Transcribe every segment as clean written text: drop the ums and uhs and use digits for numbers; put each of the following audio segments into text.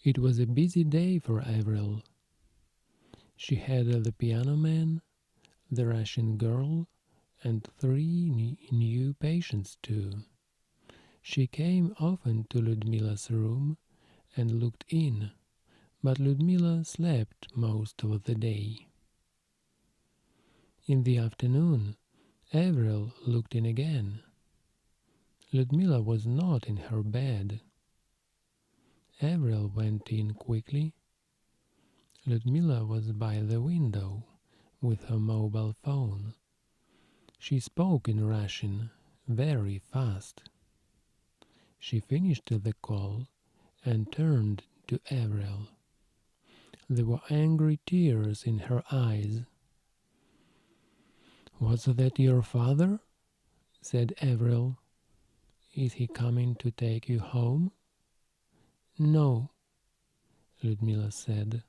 It was a busy day for Avril. She had the piano man, the Russian girl, and three new patients too. She came often to Ludmila's room and looked in, but Ludmila slept most of the day. In the afternoon, Avril looked in again. Ludmila was not in her bed. Avril went in quickly. Ludmila was by the window with her mobile phone. She spoke in Russian very fast. She finished the call and turned to Avril. There were angry tears in her eyes. "Was that your father?" said Avril. "Is he coming to take you home?" "No," Ludmila said.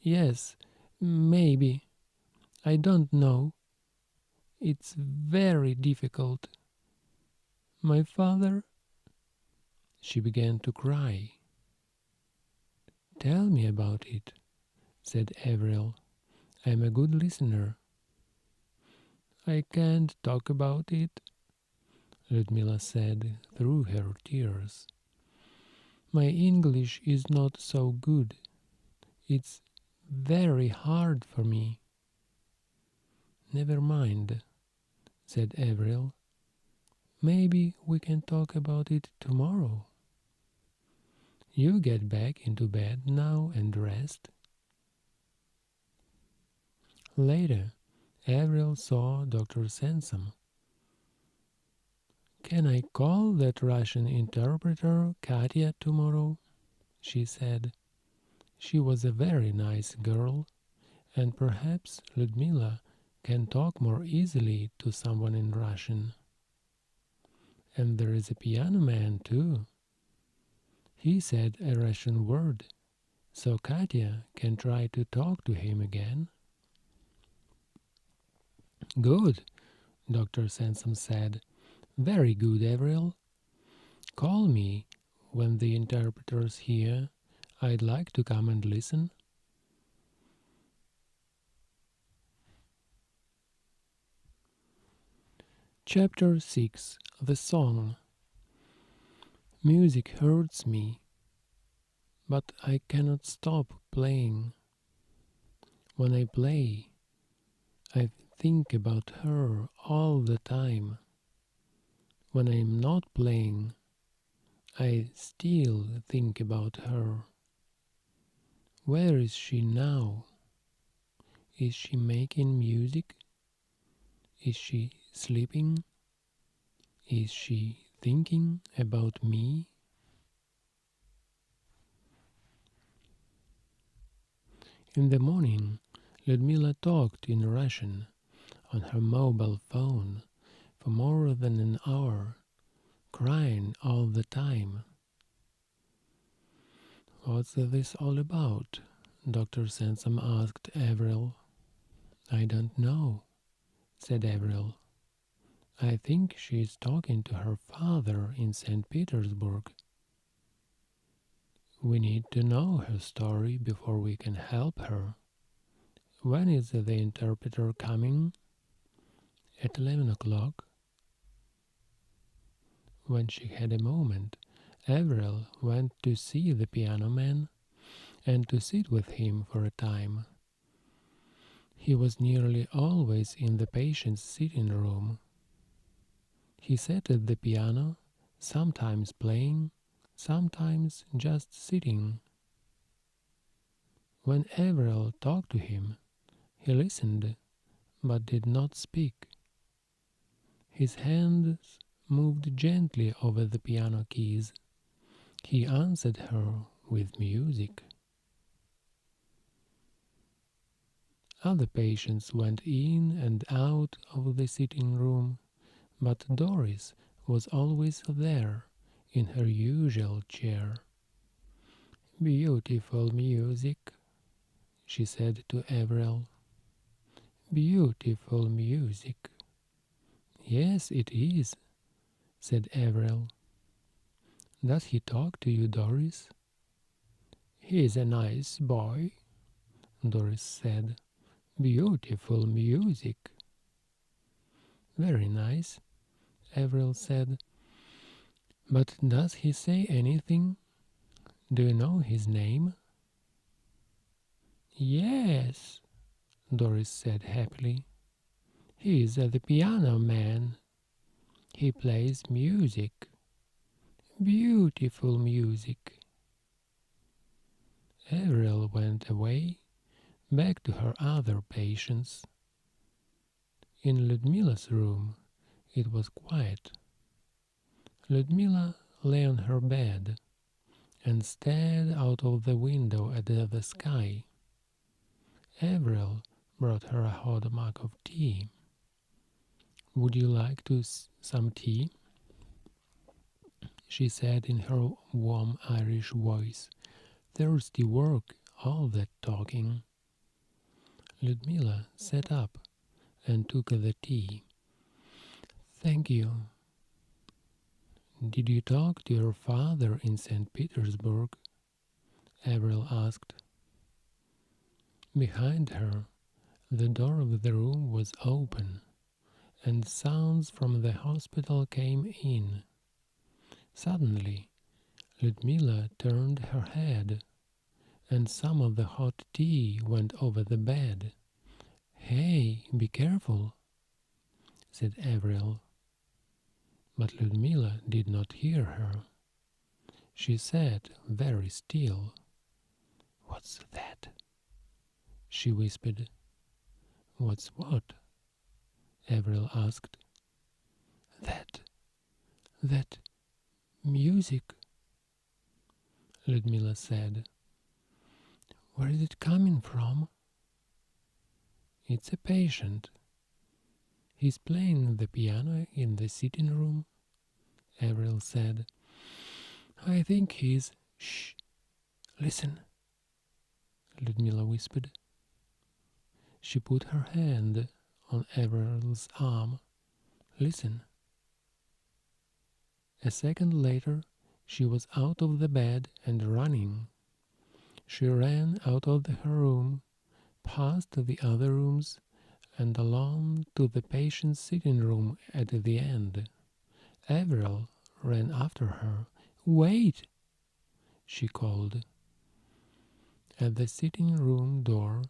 "Yes, maybe. I don't know. It's very difficult. My father—" She began to cry. "Tell me about it," said Avril. "I'm a good listener." "I can't talk about it," Ludmila said through her tears. "My English is not so good. It's very hard for me." "Never mind," said Avril. "Maybe we can talk about it tomorrow. You get back into bed now and rest." Later, Avril saw Dr. Sansom. "Can I call that Russian interpreter Katya tomorrow?" she said. "She was a very nice girl, and perhaps Ludmila can talk more easily to someone in Russian. And there is a piano man too. He said a Russian word, so Katya can try to talk to him again." "Good," Dr. Sansom said. "Very good, Avril. Call me when the interpreter's here. I'd like to come and listen." Chapter 6. The Song. Music hurts me, but I cannot stop playing. When I play, I think about her all the time. When I am not playing, I still think about her. Where is she now? Is she making music? Is she sleeping? Is she thinking about me? In the morning, Ludmila talked in Russian on her mobile phone for more than an hour, crying all the time. "What's this all about?" Dr. Sansom asked Avril. "I don't know," said Avril. "I think she is talking to her father in St. Petersburg. We need to know her story before we can help her. When is the interpreter coming?" "At 11 o'clock." When she had a moment, Avril went to see the piano man and to sit with him for a time. He was nearly always in the patient's sitting room. He sat at the piano, sometimes playing, sometimes just sitting. When Avril talked to him, he listened, but did not speak. His hands moved gently over the piano keys. He answered her with music. Other patients went in and out of the sitting room, but Doris was always there in her usual chair. "Beautiful music," she said to Avril. "Beautiful music." "Yes, it is," said Avril. "Does he talk to you, Doris?" "He's a nice boy," Doris said. "Beautiful music." "Very nice," Avril said. "But does he say anything? Do you know his name?" "Yes," Doris said happily. "He's the piano man. He plays music. Beautiful music." Avril went away, back to her other patients. In Ludmila's room it was quiet. Ludmila lay on her bed and stared out of the window at the sky. Avril brought her a hot mug of tea. "Would you like some tea?" she said in her warm Irish voice. "Thirsty work, all that talking." Ludmila sat up and took the tea. "Thank you." "Did you talk to your father in St. Petersburg?" Avril asked. Behind her, the door of the room was open, and sounds from the hospital came in. Suddenly, Ludmila turned her head, and some of the hot tea went over the bed. "Hey, be careful," said Avril. But Ludmila did not hear her. She sat very still. "What's that?" she whispered. "What's what?" Avril asked. That music," Ludmila said. "Where is it coming from?" "It's a patient. He's playing the piano in the sitting room," Avril said. "I think he's—" "Shh! Listen," Ludmila whispered. She put her hand on Avril's arm. "Listen." A second later, she was out of the bed and running. She ran out of her room, past the other rooms, and along to the patient's sitting room at the end. Avril ran after her. "Wait!" she called. At the sitting room door,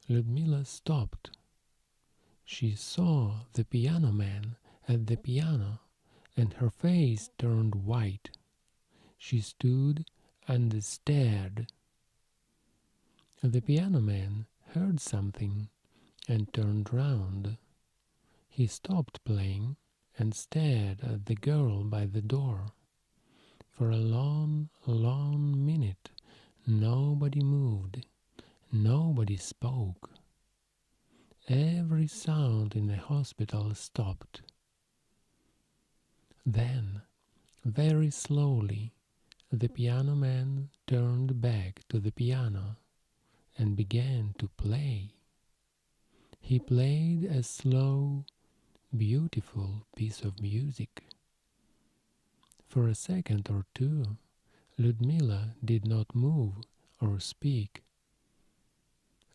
Ludmila stopped. She saw the piano man at the piano, and her face turned white. She stood and stared. The piano man heard something and turned round. He stopped playing and stared at the girl by the door. For a long, long minute, nobody moved, nobody spoke. Every sound in the hospital stopped. Then, very slowly, the piano man turned back to the piano and began to play. He played a slow, beautiful piece of music. For a second or two, Ludmila did not move or speak.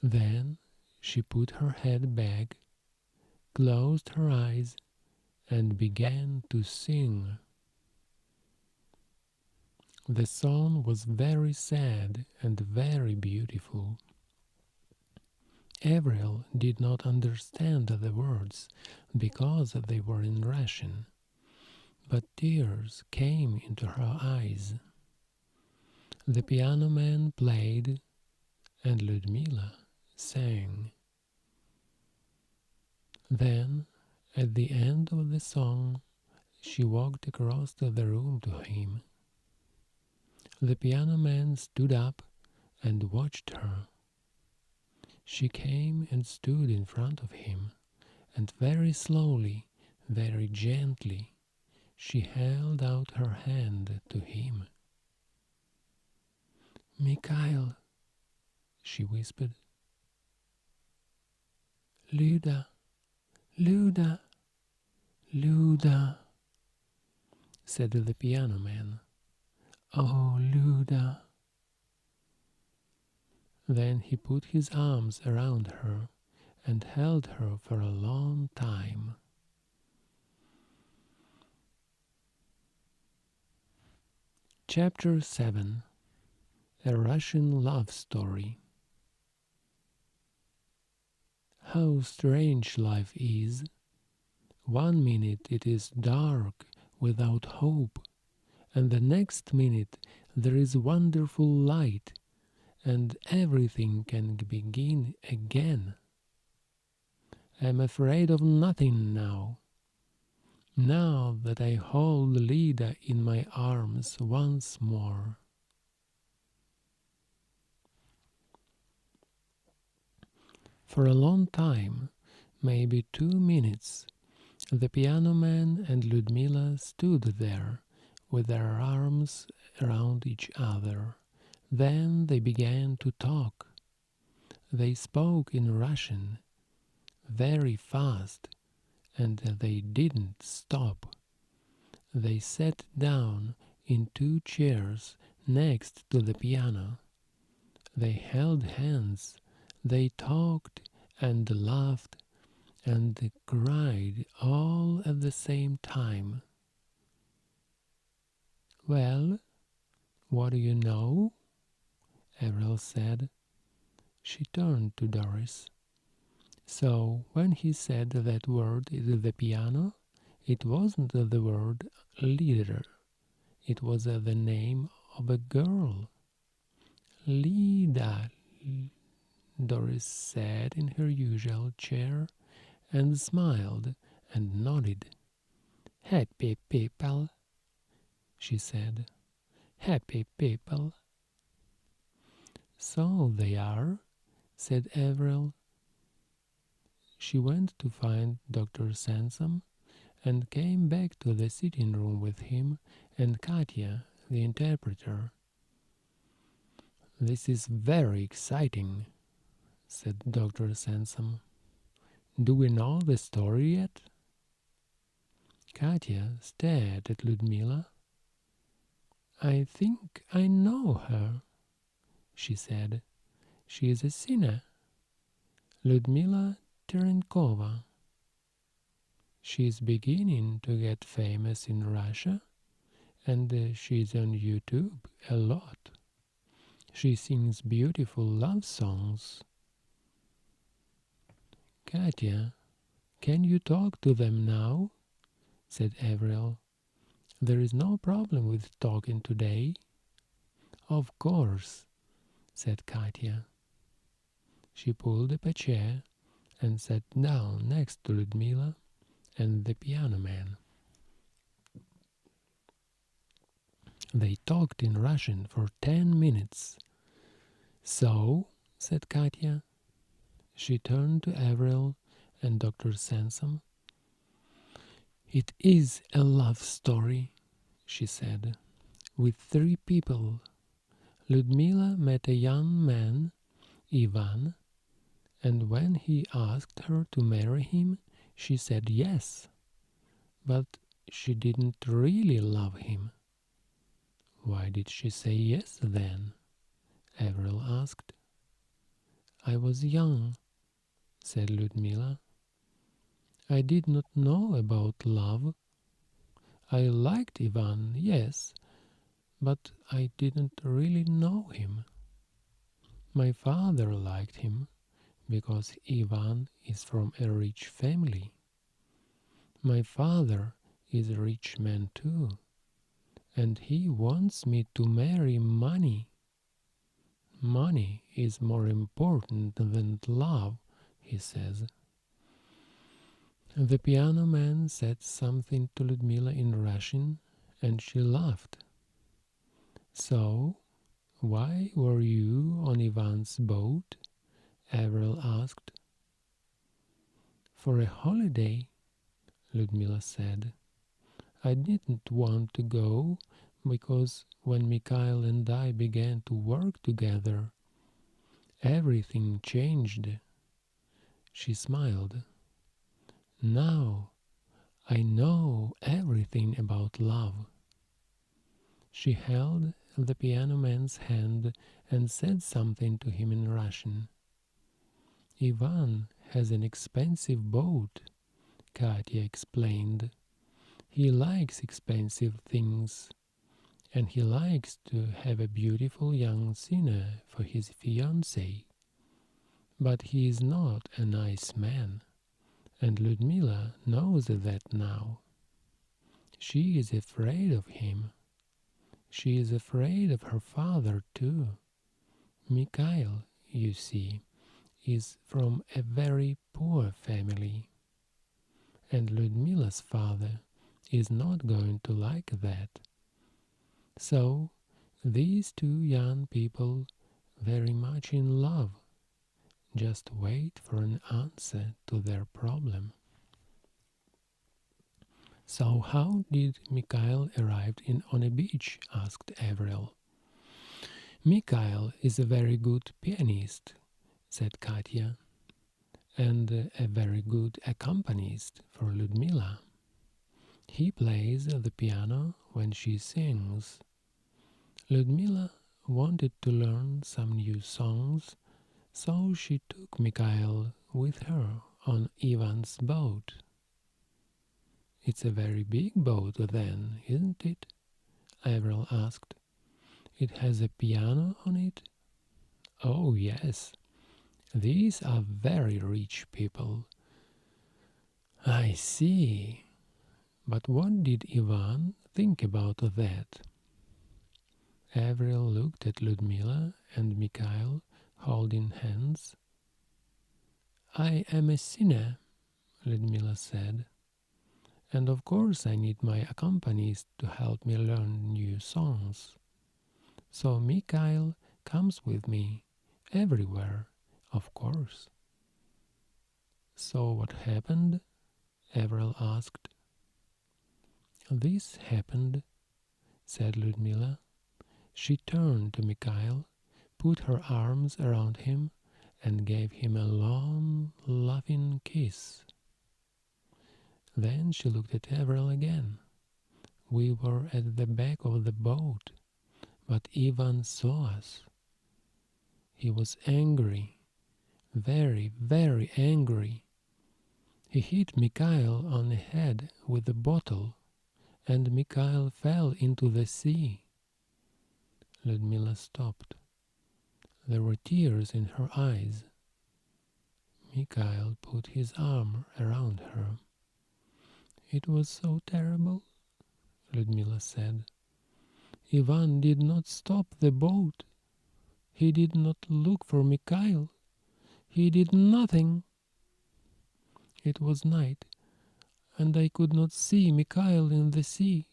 Then she put her head back, closed her eyes, and began to sing. The song was very sad and very beautiful. Avril did not understand the words because they were in Russian, but tears came into her eyes. The piano man played, and Ludmila sang. Then, at the end of the song, she walked across to the room to him. The piano man stood up and watched her. She came and stood in front of him, and very slowly, very gently, she held out her hand to him. "Mikhail," she whispered. "Luda, Luda, Luda," said the piano man. "Oh, Luda." Then he put his arms around her and held her for a long time. Chapter 7. A Russian Love Story. How strange life is! 1 minute it is dark, without hope, and the next minute there is wonderful light, and everything can begin again. I am afraid of nothing now. Now that I hold Lida in my arms once more. For a long time, maybe 2 minutes, the piano man and Ludmila stood there with their arms around each other. Then they began to talk. They spoke in Russian, very fast, and they didn't stop. They sat down in 2 chairs next to the piano. They held hands, they talked and laughed and cried all at the same time. "Well, what do you know?" Avril said. She turned to Doris. So when he said that word at the piano, it wasn't the word leader. It was the name of a girl. Lida, Doris sat in her usual chair and smiled and nodded. "Happy people," she said. "Happy people." "So they are," said Avril. She went to find Dr. Sansom and came back to the sitting room with him and Katya, the interpreter. "This is very exciting," said Dr. Sansom. "Do we know the story yet?" Katya stared at Ludmila. "I think I know her," she said. "She is a singer. Ludmila Terenkova. She is beginning to get famous in Russia, and she is on YouTube a lot. She sings beautiful love songs." "Katya, can you talk to them now?" said Avril. "There is no problem with talking today." "Of course," said Katya. She pulled up a chair and sat down next to Ludmila and the piano man. They talked in Russian for 10 minutes. "So," said Katya. She turned to Avril and Dr. Sansom. "It is a love story," she said, "with 3 people. Ludmila met a young man, Ivan, and when he asked her to marry him, she said yes. But she didn't really love him." "Why did she say yes then?" Avril asked. "I was young," said Ludmila. "I did not know about love. I liked Ivan, yes, but I didn't really know him. My father liked him because Ivan is from a rich family. My father is a rich man too, and he wants me to marry money. Money is more important than love, he says." The piano man said something to Ludmila in Russian, and she laughed. "So, why were you on Ivan's boat?" Avril asked. "For a holiday," Ludmila said. "I didn't want to go because when Mikhail and I began to work together, everything changed." She smiled. "Now I know everything about love." She held the piano man's hand and said something to him in Russian. "Ivan has an expensive boat," Katya explained. "He likes expensive things, and he likes to have a beautiful young singer for his fiancée. But he is not a nice man, and Ludmila knows that now. She is afraid of him. She is afraid of her father too. Mikhail, you see, is from a very poor family, and Ludmila's father is not going to like that. So these two young people, very much in love, just wait for an answer to their problem." "So how did Mikhail arrive on a beach?" asked Avril. "Mikhail is a very good pianist," said Katya, "and a very good accompanist for Ludmila. He plays the piano when she sings. Ludmila wanted to learn some new songs, so she took Mikhail with her on Ivan's boat." "It's a very big boat then, isn't it?" Avril asked. "It has a piano on it?" "Oh, yes. These are very rich people." "I see. But what did Ivan think about that?" Avril looked at Ludmila and Mikhail holding hands. "I am a singer," Ludmila said, "and of course I need my accompanist to help me learn new songs. So Mikhail comes with me everywhere, of course." "So what happened?" Avril asked. "This happened," said Ludmila. She turned to Mikhail, put her arms around him, and gave him a long, loving kiss. Then she looked at Avril again. We were at the back of the boat, but Ivan saw us. He was angry, very, very angry. He hit Mikhail on the head with a bottle, and Mikhail fell into the sea. Ludmila stopped. There were tears in her eyes. Mikhail put his arm around her. "It was so terrible," Ludmila said. "Ivan did not stop the boat. He did not look for Mikhail. He did nothing. It was night, and I could not see Mikhail in the sea.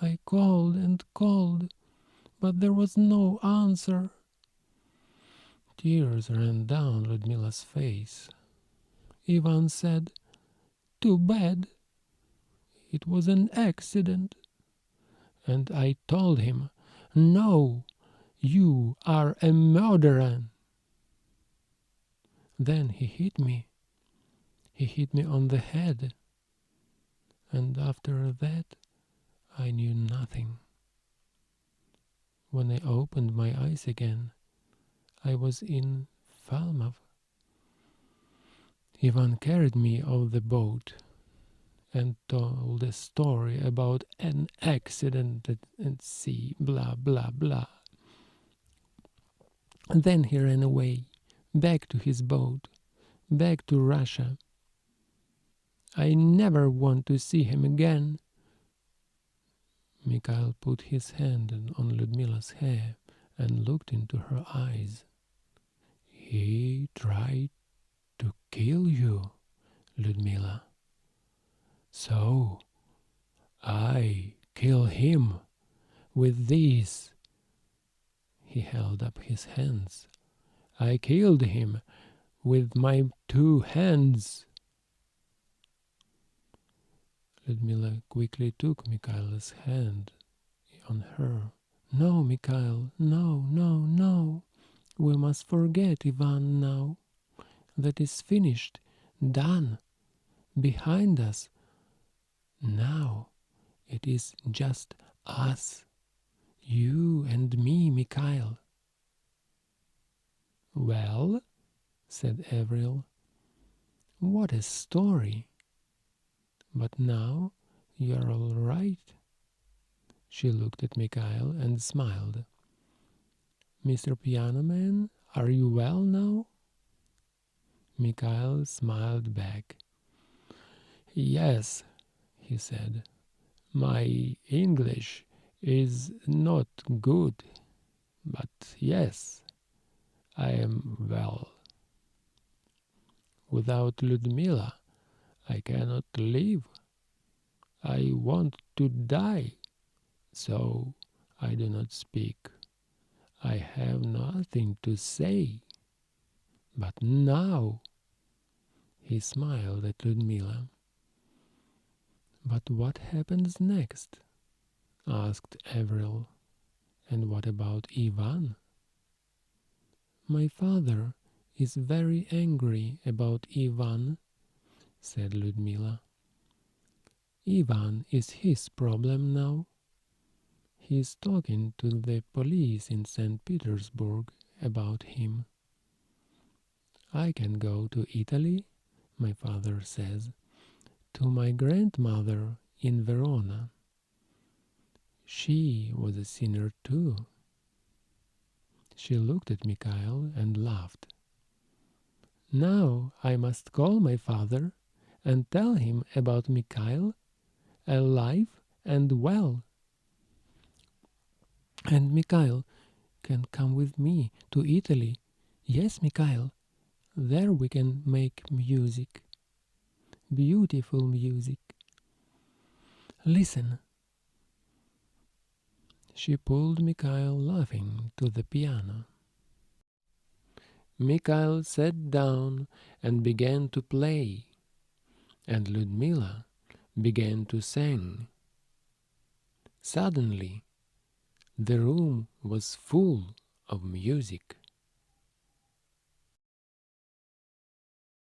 I called and called, but there was no answer." Tears ran down Ludmila's face. Ivan said, "Too bad. It was an accident." And I told him, "No, you are a murderer." Then he hit me. He hit me on the head. And after that, I knew nothing. When I opened my eyes again, I was in Falmouth. Ivan carried me off the boat and told a story about an accident at sea, blah, blah, blah. And then he ran away, back to his boat, back to Russia. I never want to see him again. Mikhail put his hand on Ludmila's hair and looked into her eyes. "He tried to kill you, Ludmila. So I kill him with these." He held up his hands. "I killed him with my 2 hands." Ludmila quickly took Mikhail's hand on her. "No, Mikhail, no, no, no. We must forget Ivan now. That is finished, done, behind us. Now it is just us. You and me, Mikhail. Well, said Avril, what a story. But now you're all right. She looked at Mikhail and smiled. Mr. Piano Man, are you well now? Mikhail smiled back. Yes, he said. My English is not good, but yes, I am well. Without Ludmila, I cannot live. I want to die, so I do not speak. I have nothing to say. But now, he smiled at Ludmila. But what happens next? Asked Avril. And what about Ivan? My father is very angry about Ivan, said Ludmila. Ivan is his problem now. He is talking to the police in St. Petersburg about him. I can go to Italy, my father says, to my grandmother in Verona. She was a sinner too. She looked at Mikhail and laughed. Now I must call my father and tell him about Mikhail, alive and well. And Mikhail can come with me to Italy. Yes, Mikhail, there we can make music. Beautiful music. Listen. She pulled Mikhail, laughing, to the piano. Mikhail sat down and began to play, and Ludmila began to sing. Suddenly, the room was full of music.